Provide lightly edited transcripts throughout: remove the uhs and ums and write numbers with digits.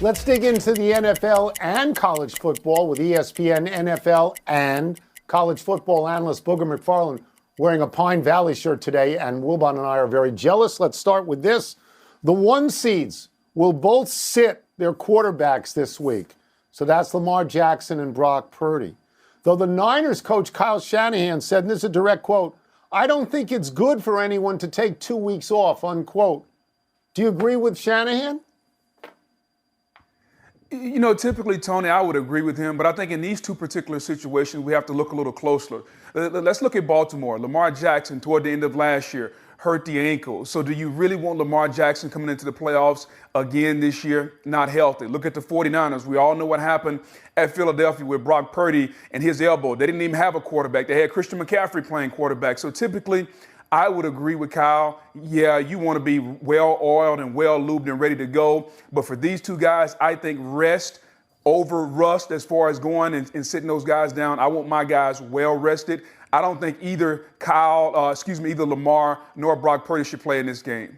Let's dig into the NFL and college football with ESPN NFL and college football analyst Booger McFarland wearing a Pine Valley shirt today, and Wilbon and I are very jealous. Let's start with this. The one seeds will both sit their quarterbacks this week. So that's Lamar Jackson and Brock Purdy. Though the Niners coach Kyle Shanahan said, and this is a direct quote, "I don't think it's good for anyone to take 2 weeks off," unquote. Do you agree with Shanahan? You know, typically, Tony, I would agree with him, but I think in these two particular situations, we have to look a little closer. Let's look at Baltimore. Lamar Jackson, toward the end of last year, hurt the ankle. So do you really want Lamar Jackson coming into the playoffs again this year? Not healthy. Look at the 49ers. We all know what happened at Philadelphia with Brock Purdy and his elbow. They didn't even have a quarterback. They had Christian McCaffrey playing quarterback. So typically, I would agree with Kyle. Yeah, you want to be well-oiled and well-lubed and ready to go. But for these two guys, I think rest over rust as far as going and sitting those guys down. I want my guys well-rested. I don't think either either Lamar nor Brock Purdy should play in this game.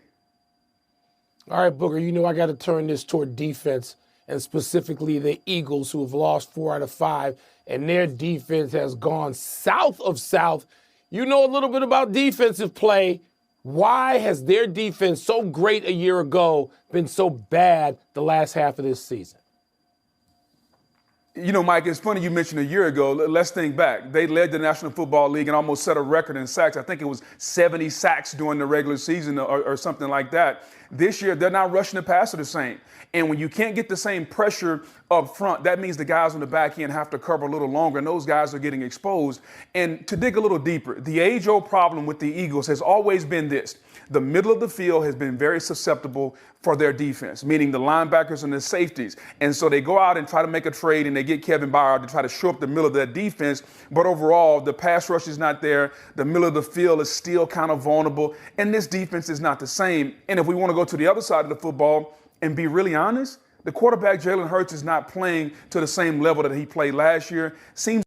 All right, Booger, you know I got to turn this toward defense, and specifically the Eagles, who have lost 4 out of 5, and their defense has gone south of south. You know a little bit about defensive play. Why has their defense, so great a year ago, been so bad the last half of this season? You know, Mike, it's funny you mentioned a year ago. Let's think back. They led the National Football League and almost set a record in sacks. I think it was 70 sacks during the regular season or something like that. This year, they're not rushing the passer the same. And when you can't get the same pressure up front, that means the guys on the back end have to cover a little longer, and those guys are getting exposed. And to dig a little deeper, the age-old problem with the Eagles has always been this. The middle of the field has been very susceptible for their defense, meaning the linebackers and the safeties. And so they go out and try to make a trade, and they get Kevin Byard to try to shore up the middle of that defense. But overall, the pass rush is not there. The middle of the field is still kind of vulnerable. And this defense is not the same. And if we want to go to the other side of the football and be really honest, the quarterback, Jalen Hurts, is not playing to the same level that he played last year. Seems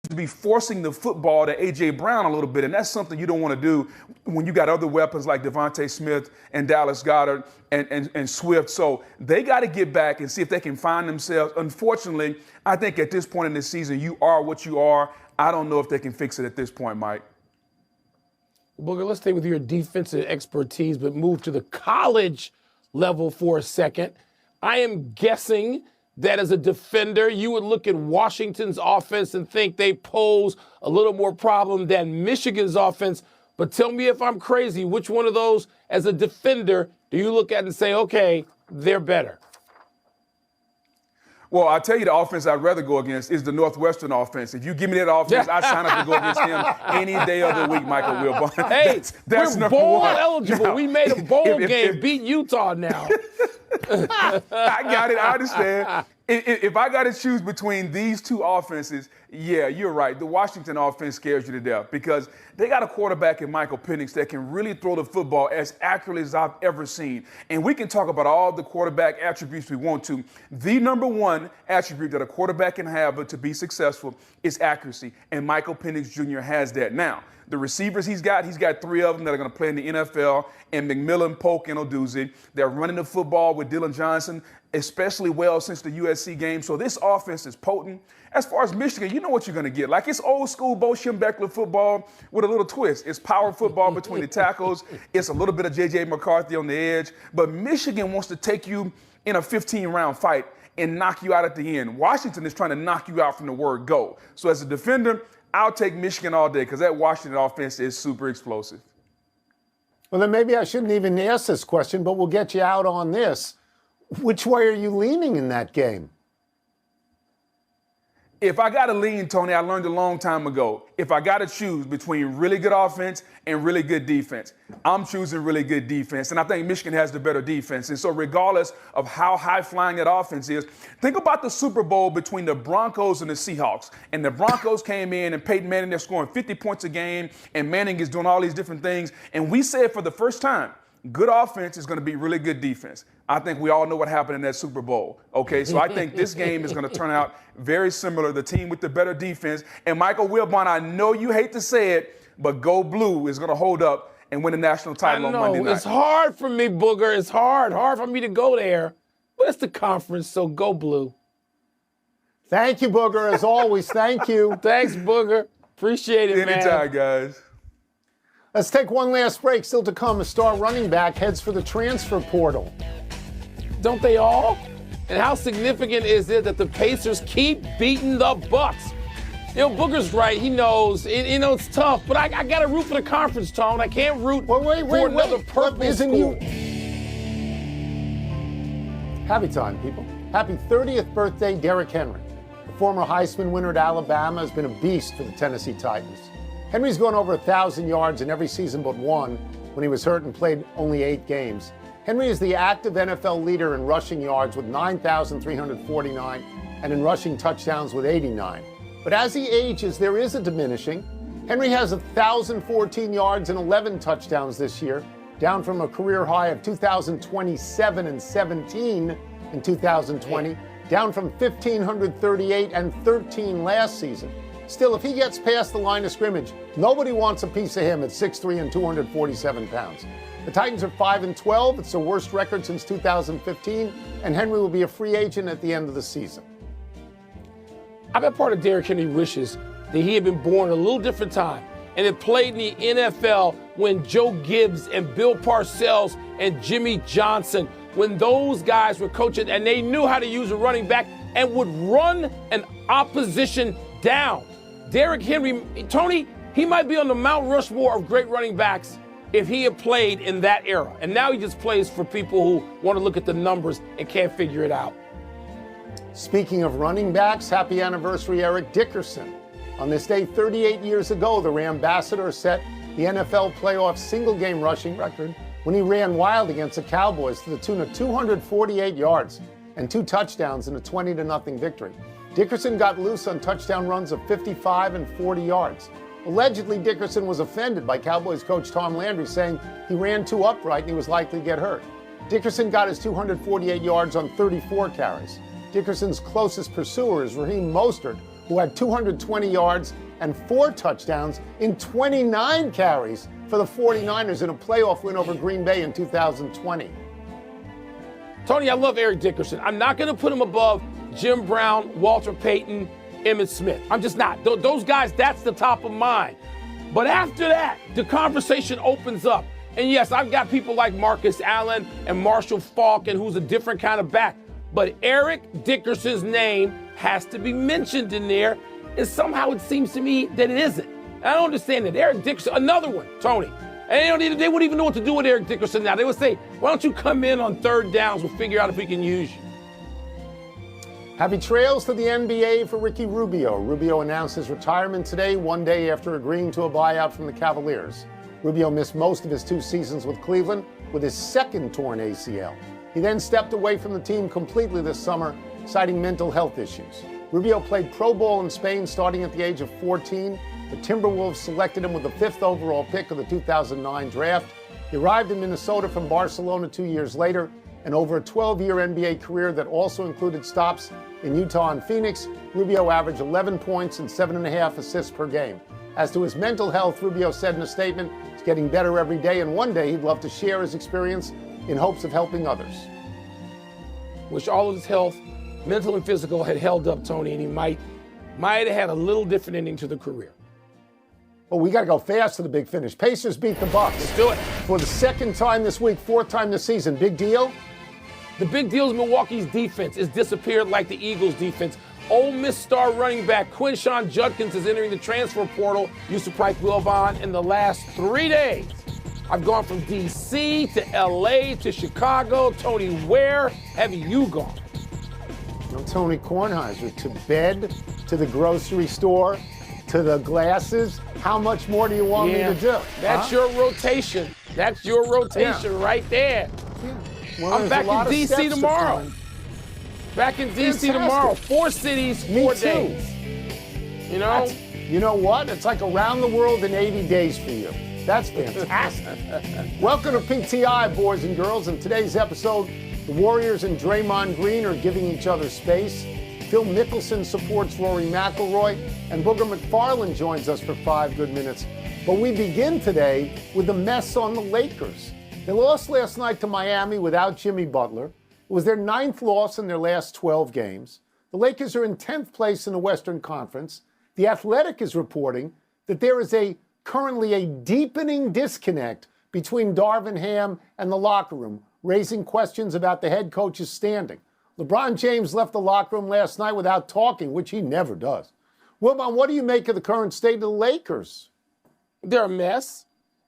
to be forcing the football to A.J. Brown a little bit, and that's something you don't want to do when you got other weapons like Devontae Smith and Dallas Goedert and Swift. So they got to get back and see if they can find themselves. Unfortunately, I think at this point in this season, you are what you are. I don't know if they can fix it at this point, Mike. Booger, let's stay with your defensive expertise, but move to the college level for a second. I am guessing that as a defender, you would look at Washington's offense and think they pose a little more problem than Michigan's offense. But tell me if I'm crazy. Which one of those, as a defender, do you look at and say, okay, they're better? Well, I'll tell you the offense I'd rather go against is the Northwestern offense. If you give me that offense, I sign up to go against him any day of the week, Michael Wilbon. Hey, that's we're bowl one. eligible. Now, we made a bowl game, beat Utah now. I got it. I understand. If I got to choose between these two offenses, yeah, you're right. The Washington offense scares you to death because they got a quarterback in Michael Penix that can really throw the football as accurately as I've ever seen. And we can talk about all the quarterback attributes we want to. The number one attribute that a quarterback can have to be successful is accuracy. And Michael Penix Jr. has that. Now, the receivers he's got 3 of them that are going to play in the NFL, and McMillan, Polk, and Oduzzi. They're running the football with Dylan Johnson, especially well since the USC game. So this offense is potent. As far as Michigan, you know what you're going to get. Like, it's old school Bo Schembechler football with a little twist. It's power football between the tackles. It's a little bit of J.J. McCarthy on the edge. But Michigan wants to take you in a 15-round fight and knock you out at the end. Washington is trying to knock you out from the word go. So as a defender, I'll take Michigan all day because that Washington offense is super explosive. Well, then maybe I shouldn't even ask this question, but we'll get you out on this. Which way are you leaning in that game? If I got to lean, Tony, I learned a long time ago. If I got to choose between really good offense and really good defense, I'm choosing really good defense. And I think Michigan has the better defense. And so regardless of how high-flying that offense is, think about the Super Bowl between the Broncos and the Seahawks. And the Broncos came in, and Peyton Manning, they're scoring 50 points a game, and Manning is doing all these different things. And we said for the first time, good offense is going to be really good defense. I think we all know what happened in that Super Bowl. Okay, so I think this game is going to turn out very similar. The team with the better defense. And Michael Wilbon, I know you hate to say it, but Go Blue is going to hold up and win a national I title on Monday know. night. It's hard for me, Booger. It's hard for me to go there. But it's the conference, so go Blue. Thank you, Booger, as always. Thank you. Thanks, Booger. Appreciate it, man. Anytime, guys. Let's take one last break. Still to come, a star running back heads for the transfer portal. Don't they all? And how significant is it that the Pacers keep beating the Bucks? You know, Booger's right. He knows. It's tough, but I got to root for the conference, Tone. I can't root for another purple Isn't school. Happy time, people. Happy 30th birthday, Derrick Henry. The former Heisman winner at Alabama has been a beast for the Tennessee Titans. Henry's gone over 1,000 yards in every season but one when he was hurt and played only 8 games. Henry is the active NFL leader in rushing yards with 9,349 and in rushing touchdowns with 89. But as he ages, there is a diminishing. Henry has 1,014 yards and 11 touchdowns this year, down from a career high of 2,027 and 17 in 2020, down from 1,538 and 13 last season. Still, if he gets past the line of scrimmage, nobody wants a piece of him at 6'3" and 247 pounds. The Titans are 5-12. It's their worst record since 2015, and Henry will be a free agent at the end of the season. I bet part of Derrick Henry wishes that he had been born a little different time and had played in the NFL when Joe Gibbs and Bill Parcells and Jimmy Johnson, when those guys were coaching and they knew how to use a running back and would run an opposition down. Derrick Henry, Tony, he might be on the Mount Rushmore of great running backs if he had played in that era. And now he just plays for people who want to look at the numbers and can't figure it out. Speaking of running backs, happy anniversary, Eric Dickerson. On this day 38 years ago, the Rambassador set the NFL playoff single-game rushing record when he ran wild against the Cowboys to the tune of 248 yards and 2 touchdowns in a 20-0 victory. Dickerson got loose on touchdown runs of 55 and 40 yards. Allegedly, Dickerson was offended by Cowboys coach Tom Landry, saying he ran too upright and he was likely to get hurt. Dickerson got his 248 yards on 34 carries. Dickerson's closest pursuer is Raheem Mostert, who had 220 yards and 4 touchdowns in 29 carries for the 49ers in a playoff win over Green Bay in 2020. Tony, I love Eric Dickerson. I'm not going to put him above Jim Brown, Walter Payton, Emmitt Smith. I'm just not. Those guys, that's the top of mind. But after that, the conversation opens up. And yes, I've got people like Marcus Allen and Marshall Faulk, and who's a different kind of back. But Eric Dickerson's name has to be mentioned in there, and somehow it seems to me that it isn't. I don't understand that. Eric Dickerson, another one, Tony. And they wouldn't even know what to do with Eric Dickerson now. They would say, why don't you come in on 3rd downs? We'll figure out if we can use you. Happy trails to the NBA for Ricky Rubio. Rubio announced his retirement today, one day after agreeing to a buyout from the Cavaliers. Rubio missed most of his 2 seasons with Cleveland with his 2nd torn ACL. He then stepped away from the team completely this summer, citing mental health issues. Rubio played pro ball in Spain starting at the age of 14. The Timberwolves selected him with the 5th overall pick of the 2009 draft. He arrived in Minnesota from Barcelona 2 years later, and over a 12-year NBA career that also included stops in Utah and Phoenix, Rubio averaged 11 points and 7.5 assists per game. As to his mental health, Rubio said in a statement, "It's getting better every day, and one day he'd love to share his experience in hopes of helping others." Wish all of his health, mental and physical, had held up, Tony, and he might have had a little different ending to the career. Well, we got to go fast to the big finish. Pacers beat the Bucks. Let's do it. For the 2nd time this week, 4th time this season. Big deal? The big deal is Milwaukee's defense has disappeared like the Eagles' defense. Ole Miss star running back Quinshon Judkins is entering the transfer portal. Used to play Wilbon in the last 3 days. I've gone from D.C. to L.A. to Chicago. Tony, where have you gone? No, Tony Kornheiser, to bed, to the grocery store, to the glasses. How much more do you want me to do? That's your rotation. That's your rotation right there. Yeah. Well, I'm back in D.C. tomorrow. Back in D.C. tomorrow. 4 cities, 4 days. You know? You know what? It's like around the world in 80 days for you. That's fantastic. Welcome to PTI, boys and girls. In today's episode, the Warriors and Draymond Green are giving each other space. Phil Mickelson supports Rory McIlroy, and Booger McFarland joins us for 5 good minutes But we begin today with the mess on the Lakers. They lost last night to Miami without Jimmy Butler. It was their 9th loss in their last 12 games. The Lakers are in 10th place in the Western Conference. The Athletic is reporting that there is currently a deepening disconnect between Darvin Ham and the locker room, raising questions about the head coach's standing. LeBron James left the locker room last night without talking, which he never does. Wilbon, what do you make of the current state of the Lakers? They're a mess.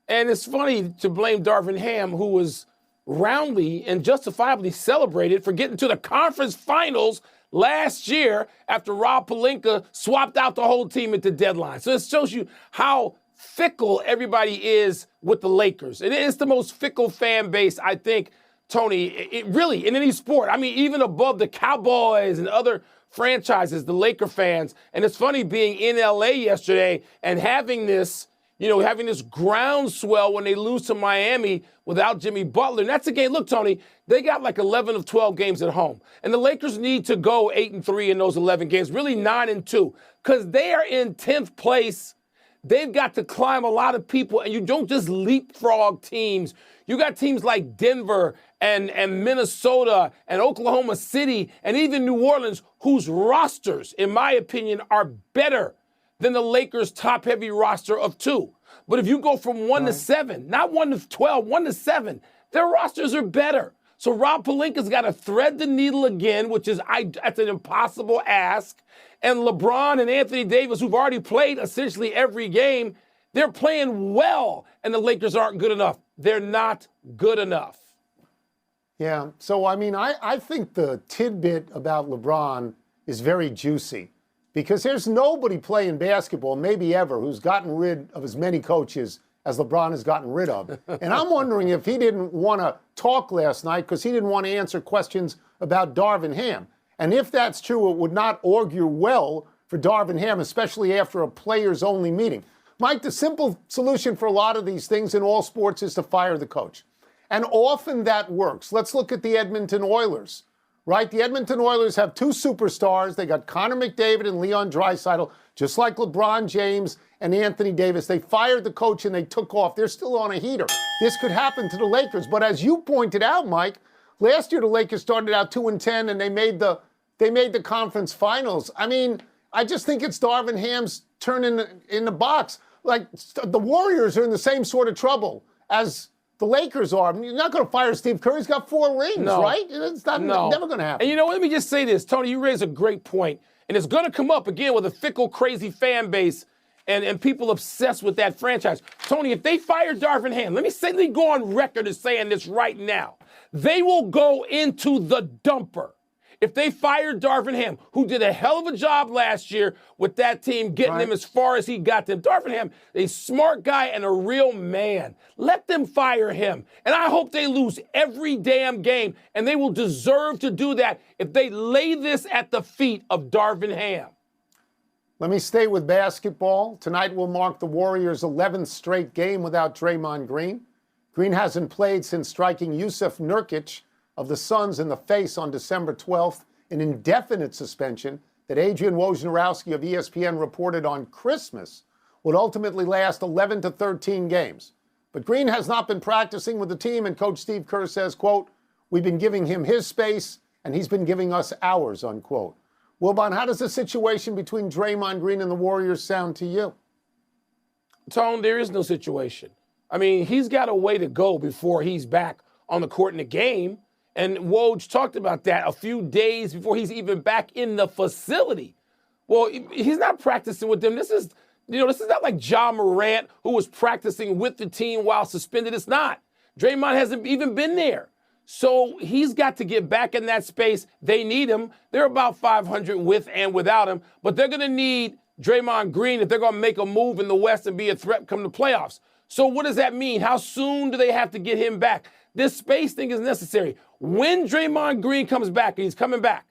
And it's funny to blame Darvin Ham, who was roundly and justifiably celebrated for getting to the conference finals last year after Rob Pelinka swapped out the whole team at the deadline. So it shows you how fickle everybody is with the Lakers. And it's the most fickle fan base, I think, Tony, it really, in any sport. I mean, even above the Cowboys and other franchises, the Laker fans. And it's funny being in LA yesterday and having this groundswell when they lose to Miami without Jimmy Butler. And that's a game. Look, Tony, they got like 11 of 12 games at home. And the Lakers need to go 8-3 in those 11 games, really 9-2, because they are in 10th place. They've got to climb a lot of people, and you don't just leapfrog teams. You got teams like Denver and Minnesota and Oklahoma City and even New Orleans, whose rosters, in my opinion, are better than the Lakers' top-heavy roster of 2. But if you go from 1 to 7, not 1 to 12, 1 to 7, their rosters are better. So Rob Pelinka's got to thread the needle again, which is that's an impossible ask. And LeBron and Anthony Davis, who've already played essentially every game, they're playing well, and the Lakers aren't good enough. They're not good enough. Yeah, so I mean, I think the tidbit about LeBron is very juicy because there's nobody playing basketball, maybe ever, who's gotten rid of as many coaches as LeBron has gotten rid of. And I'm wondering if he didn't want to talk last night because he didn't want to answer questions about Darvin Ham. And if that's true, it would not augur well for Darvin Ham, especially after a players-only meeting. Mike, the simple solution for a lot of these things in all sports is to fire the coach. And often that works. Let's look at the Edmonton Oilers, right? The Edmonton Oilers have 2 superstars. They got Connor McDavid and Leon Draisaitl, just like LeBron James and Anthony Davis. They fired the coach and they took off. They're still on a heater. This could happen to the Lakers. But as you pointed out, Mike, last year the Lakers started out 2-10 and they made the conference finals. I mean, I just think it's Darvin Ham's turn in the box. Like, the Warriors are in the same sort of trouble as the Lakers are. I mean, you're not going to fire Steve Kerr. He's got 4 rings, right? It's never going to happen. And you know, let me just say this, Tony, you raise a great point. And it's going to come up again with a fickle, crazy fan base and people obsessed with that franchise. Tony, if they fire Darvin Ham, let me go on record as saying this right now. They will go into the dumper if they fired Darvin Ham, who did a hell of a job last year with that team, getting them as far as he got them. Darvin Ham, a smart guy and a real man. Let them fire him. And I hope they lose every damn game, and they will deserve to do that if they lay this at the feet of Darvin Ham. Let me stay with basketball. Tonight will mark the Warriors' 11th straight game without Draymond Green. Green hasn't played since striking Yusuf Nurkic of the Suns in the face on December 12th, an indefinite suspension that Adrian Wojnarowski of ESPN reported on Christmas would ultimately last 11 to 13 games. But Green has not been practicing with the team, and Coach Steve Kerr says, quote, "We've been giving him his space, and he's been giving us ours," unquote. Wilbon, how does the situation between Draymond Green and the Warriors sound to you? Tone, there is no situation. I mean, he's got a way to go before he's back on the court in the game. And Woj talked about that a few days before he's even back in the facility. Well, he's not practicing with them. This is not like Ja Morant, who was practicing with the team while suspended. It's not. Draymond hasn't even been there. So he's got to get back in that space. They need him. They're about 500 with and without him. But they're going to need Draymond Green if they're going to make a move in the West and be a threat come the playoffs. So what does that mean? How soon do they have to get him back? This space thing is necessary. When Draymond Green comes back, and he's coming back,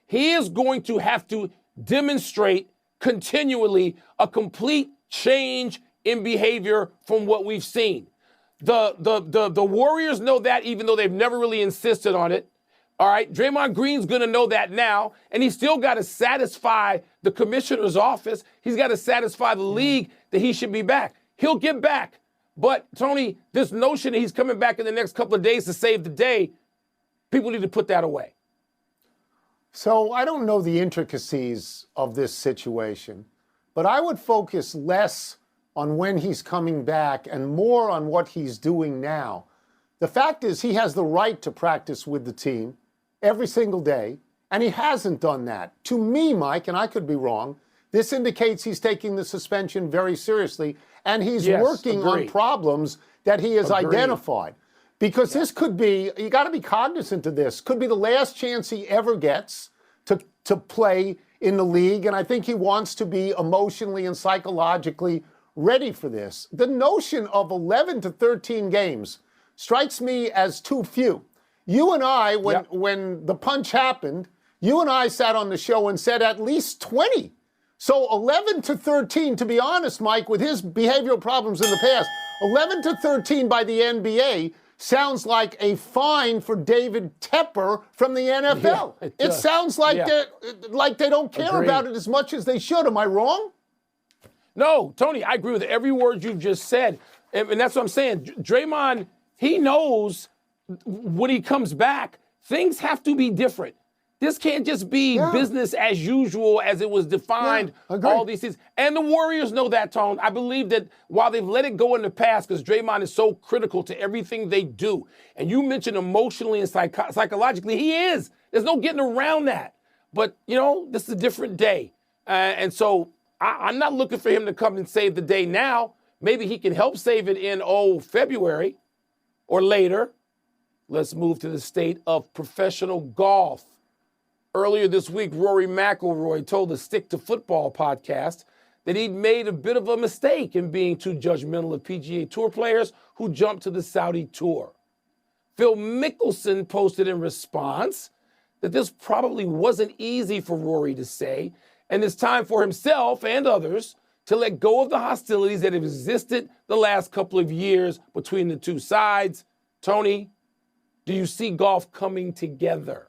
he is going to have to demonstrate continually a complete change in behavior from what we've seen. The Warriors know that, even though they've never really insisted on it. All right, Draymond Green's going to know that now, and he's still got to satisfy the commissioner's office. He's got to satisfy the league that he should be back. He'll get back. But, Tony, this notion that he's coming back in the next couple of days to save the day, people need to put that away. So I don't know the intricacies of this situation, but I would focus less on when he's coming back and more on what he's doing now. The fact is he has the right to practice with the team every single day, and he hasn't done that. To me, Mike, and I could be wrong, this indicates he's taking the suspension very seriously, and he's working on problems that he has identified. Because this could be, you got to be cognizant of this, could be the last chance he ever gets to play in the league, and I think he wants to be emotionally and psychologically ready for this. The notion of 11 to 13 games strikes me as too few. You and I, when the punch happened, you and I sat on the show and said at least 20. So 11 to 13, to be honest, Mike, with his behavioral problems in the past, 11 to 13 by the NBA sounds like a fine for David Tepper from the NFL. Yeah, it sounds like they don't care about it as much as they should. Am I wrong? No, Tony, I agree with every word you've just said. And that's what I'm saying. Draymond, he knows when he comes back, things have to be different. This can't just be business as usual as it was defined all these things. And the Warriors know that, Tone. I believe that while they've let it go in the past, because Draymond is so critical to everything they do, and you mentioned emotionally and psychologically, he is. There's no getting around that. But, you know, this is a different day. And so I'm not looking for him to come and save the day now. Maybe he can help save it in, February or later. Let's move to the state of professional golf. Earlier this week, Rory McIlroy told the Stick to Football podcast that he'd made a bit of a mistake in being too judgmental of PGA Tour players who jumped to the Saudi Tour. Phil Mickelson posted in response that this probably wasn't easy for Rory to say, and it's time for himself and others to let go of the hostilities that have existed the last couple of years between the two sides. Tony, do you see golf coming together?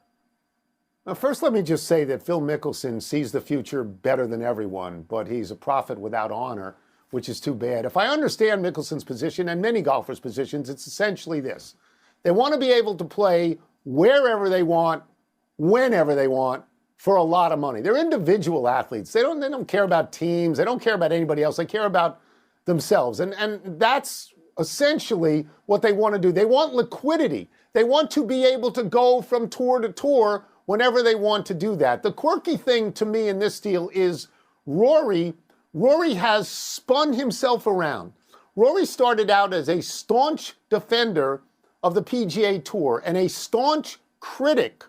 Now, first, let me just say that Phil Mickelson sees the future better than everyone, but he's a prophet without honor, which is too bad. If I understand Mickelson's position and many golfers' positions, it's essentially this. They want to be able to play wherever they want, whenever they want, for a lot of money. They're individual athletes. They don't care about teams. They don't care about anybody else. They care about themselves. And that's essentially what they want to do. They want liquidity. They want to be able to go from tour to tour whenever they want to do that. The quirky thing to me in this deal is Rory has spun himself around. Rory started out as a staunch defender of the PGA Tour and a staunch critic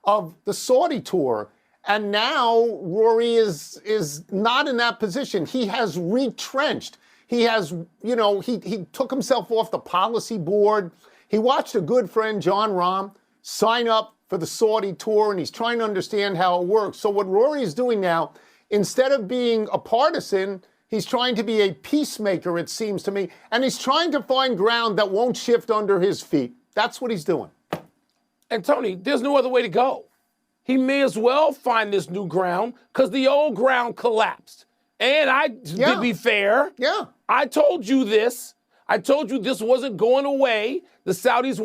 of the Saudi Tour. And now Rory is not in that position. He has retrenched. He has, he took himself off the policy board. He watched a good friend, John Rahm, sign up for the Saudi Tour, and he's trying to understand how it works. So what Rory is doing now, instead of being a partisan, he's trying to be a peacemaker, it seems to me, and he's trying to find ground that won't shift under his feet. That's what he's doing. And Tony, there's no other way to go. He may as well find this new ground because the old ground collapsed. And to be fair, I told you this. I told you this wasn't going away. The Saudi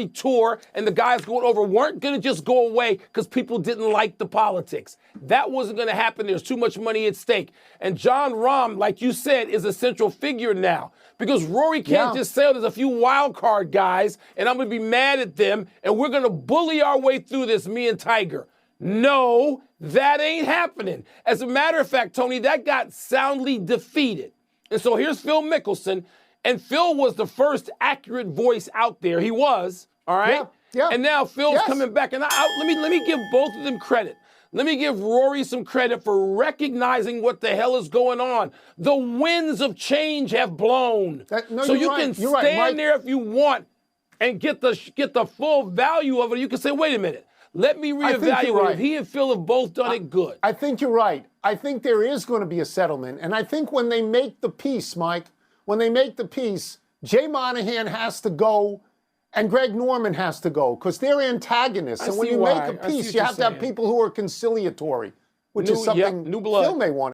Tour and the guys going over weren't going to just go away because people didn't like the politics. That wasn't going to happen. There's too much money at stake. And John Rahm, like you said, is a central figure now because Rory can't just say, there's a few wild card guys and I'm going to be mad at them and we're going to bully our way through this, me and Tiger. No, that ain't happening. As a matter of fact, Tony, that got soundly defeated. And so here's Phil Mickelson. And Phil was the first accurate voice out there. He was, all right? Yeah. And now Phil's coming back. And let me give both of them credit. Let me give Rory some credit for recognizing what the hell is going on. The winds of change have blown. So you can stand there if you want and get the full value of it. You can say, wait a minute, let me reevaluate. If he and Phil have both done it good. I think you're right. I think there is going to be a settlement. And I think when they make the peace, Mike, when they make the peace, Jay Monahan has to go and Greg Norman has to go because they're antagonists. And when you make a peace, you have to have people who are conciliatory, which is something Phil may want.